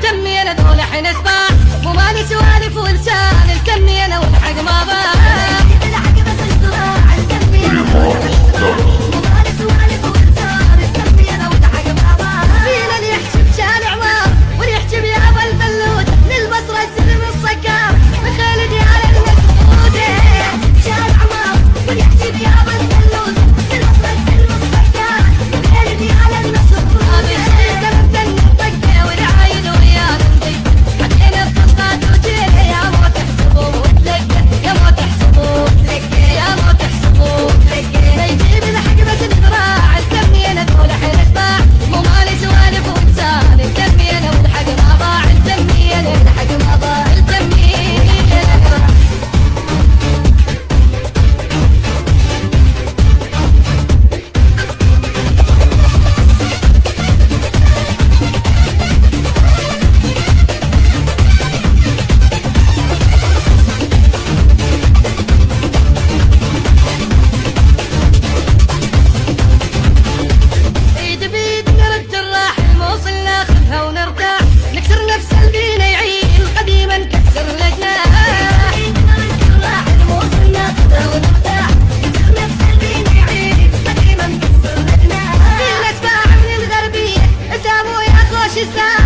الكمي انا ذول حين اسباع مو مالي سوالف ولسان الكمي انا والحق ما باع الحق بس الزراع الكمي انا مو مالي سوالف ولسان الكمي انا والحق ما باع فينا اللي يحكي بشارع مار واللي يحكي بيابا الفلوت للبصره السلم الصكار بخالدي على المسعود شارع مار واللي يحكي بيابا الفلوت للبصره السلم الصكار بخالدي على المسعود She's not